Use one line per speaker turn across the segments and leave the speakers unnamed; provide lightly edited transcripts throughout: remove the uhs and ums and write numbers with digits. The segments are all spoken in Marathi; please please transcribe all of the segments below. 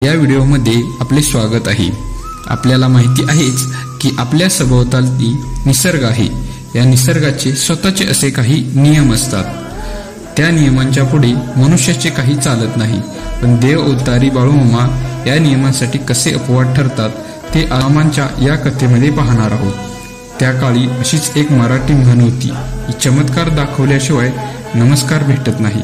या व्हिडिओमध्ये आपले स्वागत आहे। आपल्याला माहिती आहेच की आपल्या सभोवताली निसर्ग आहे। या निसर्गाचे स्वतःचे असे काही नियम असतात। त्या नियमांच्या पुढे मनुष्याचे काही चालत नाही। पण देव अवतारी बाळूमामा या नियमांसाठी कसे अपवाद ठरतात ते मामांच्या या कथेमध्ये पाहणार आहोत। त्या काळी अशीच एक मराठी म्हण होती की चमत्कार दाखवल्याशिवाय नमस्कार भेटत नाही।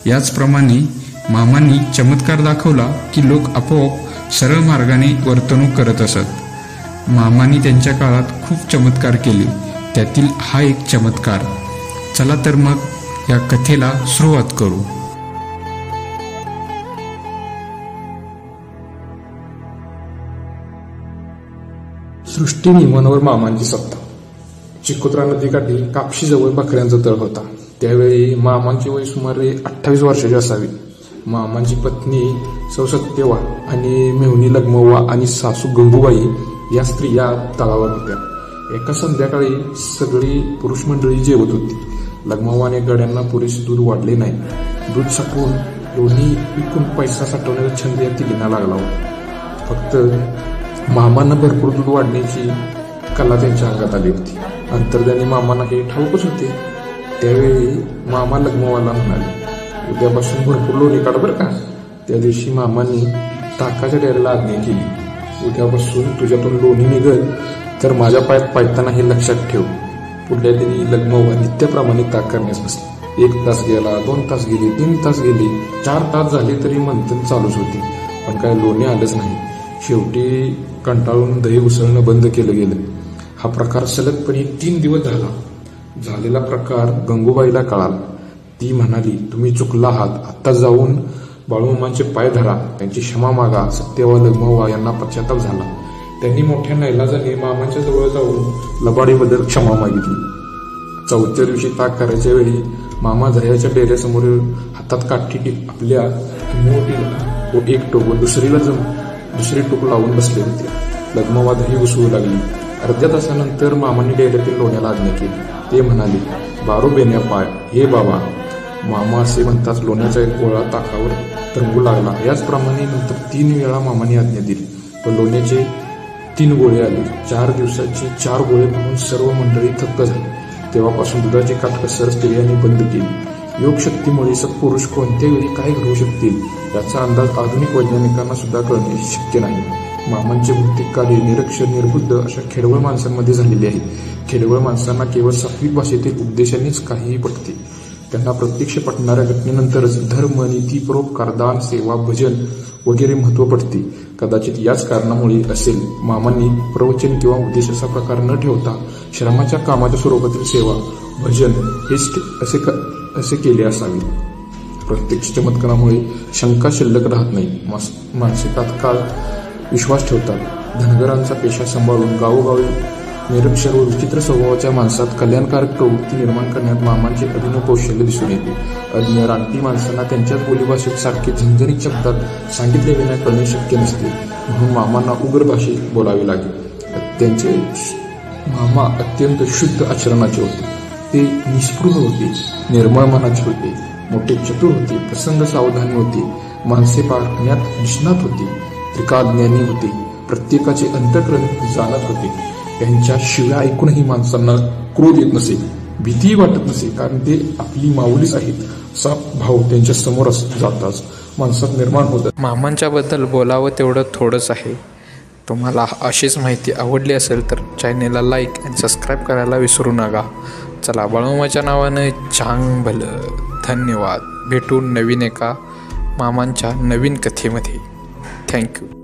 याचप्रमाणे मामांनी चमत्कार दाखवला की लोक आपोआप सरळ मार्गाने वर्तणूक करत असत। मामांनी त्यांच्या काळात खूप चमत्कार केले, त्यातील हा एक चमत्कार। चला तर मग या कथेला सुरुवात करू।
सृष्टी नियमांवर मामांची सत्ता। चिकोत्रा नदीकाठी कापशीजवळ बकऱ्यांचा तळ होता। त्यावेळी मामांची वय सुमारे 28 वर्षाची असावी। मामांची पत्नी सौ सत्यवा आणि मेहुणी लग्मव्वा आणि सासू गंगूबाई या स्त्रिया तळावर होत्या। एका संध्याकाळी सगळी पुरुष मंडळी जेवत होती। लग्मव्वाने गड्यांना पुरेसे दूध वाढले नाही। दूध साठवून दोन्ही विकून पैसा साठवण्याचा छंद या तिघींना लागला होता। फक्त मामांना भरपूर दूध वाढण्याची कला त्यांच्या अंगात आली होती। अंतर्ध्यानी मामांना हे ठाऊकच होते। त्यावेळी मामा लग्मव्वाला म्हणाले, उद्यापासून भरपूर लोणी काढ बरं का। त्या दिवशी मामांनी ताकाच्या डेऱ्याला आज्ञा केली, उद्यापासून तुझ्यातून लोणी निघल तर माझ्या पायात पायताना हे लक्षात ठेव। पुढल्या दिनी लग्मव्वा नित्याप्रमाणे ताक करण्यास बसली। 1 तास गेला, 2 तास गेले, 3 तास गेले, 4 तास झाले तरी मंथन चालूच होते, पण काय लोणी आलंच नाही। शेवटी कंटाळून दही उसळणं बंद केलं गेलं। हा प्रकार सलगपणे 3 दिवस झालेला प्रकार गंगूबाईला कळाला। ती म्हणाली, तुम्ही चुकला आहात, आता जाऊन बाळूमामांचे पाय धरा, त्यांची क्षमा मागा। सत्यवा लग्मव्वा यांना पश्चाताप झाला। त्यांनी मोठ्या नाईलाजाने मामांच्या जवळ जाऊन लबाडीबद्दल क्षमा मागितली। 4थ्या दिवशी ताक करायच्या वेळी मामा दह्याच्या डेऱ्यासमोर हातात काठी आपल्या मोठीला एक टोक व दुसरी टोक लावून बसले होते। लग्मव्वा दही उसळू लागली। अर्ध्या तासानंतर मामांनी डेऱ्यातील लोण्याला आज्ञा केली। ते म्हणाले, बारो बेन्या पाय, हे बाबा। मामा असे म्हणताच लोण्याचा एक गोळा ताकावर तरंगू लागला। याचप्रमाणे नंतर 3 वेळा मामाने आज्ञा दिली व लोण्याचे 3 गोळे आले। 4 दिवसाचे 4 गोळे पाहून सर्व मंडळी थक्क झाली। तेव्हापासून दुधाची काटकसर स्त्रियांनी बंद केली। योगशक्तीमुळे सत्पुरुष कोणत्या वेळी काय घडवू शकतील याचा अंदाज आधुनिक वैज्ञानिकांना सुद्धा कळणे शक्य नाही। मामांचे भौतिक कार्य निरक्षर निर्बुद्ध अशा खेडवळ माणसांमध्ये झालेले आहे। खेडवळ माणसांना केवळ सात्विक भाषेतील उपदेशांनीच काहीही पटते। त्यांना प्रत्यक्ष पटणाऱ्या घटनेनंतरच धर्म, नीती, परोपकार, दान, सेवा, भजन वगैरे महत्व पडते। कदाचित याच कारणामुळे असेल मामांनी प्रवचन किंवा उपदेशाचा प्रकार न ठेवता श्रमाच्या कामाच्या स्वरूपातील सेवा, भजन हे असे केले असावे। प्रत्यक्ष चमत्कारामुळे शंका शिल्लक राहत नाही। माणसे तात्काळ विश्वास ठेवतात। धनगरांचा पेशा सांभाळून गावोगावी निरक्षर व विचित्र स्वभावाच्या माणसात कल्याणकारक प्रवृत्ती निर्माण करण्यात मामांचे अभिनव कौशल्य दिसून येते। अज्ञ रानटी माणसांना त्यांच्याच बोलीभाषेत सारखे झणझणीत शब्दात सांगितले विना कळणे शक्य नसते, म्हणून मामांना उग्र भाषेत बोलावे लागे। त्यांचे मामा अत्यंत शुद्ध आचरणाचे होते। ते निस्पृह होते, निर्मळ मनाचे होते, मोठे चतुर होते, प्रसंग सावधानी होते, माणसे पाहण्यात निष्णात होते, त्रिकाज्ञानी होते, प्रत्येकाचे अंतःकरण जाणत होते। त्यांच्या शिव्या ऐकूनही माणसांना क्रोध येत नसे, भीतीही वाटत नसे, कारण ते आपली माऊलीच आहेत असा भाव त्यांच्या समोर जाताच माणसात निर्माण होतात।
मामांच्या बद्दल बोलावं तेवढं थोडंच आहे। तुम्हाला अशीच माहिती आवडली असेल तर चॅनेलला लाईक आणि सबस्क्राईब करायला विसरू नका। चला, बाळूमामाच्या नावानं चांग भलं। धन्यवाद। भेटू नवीन एका मामांच्या नवीन कथेमध्ये। थँक्यू।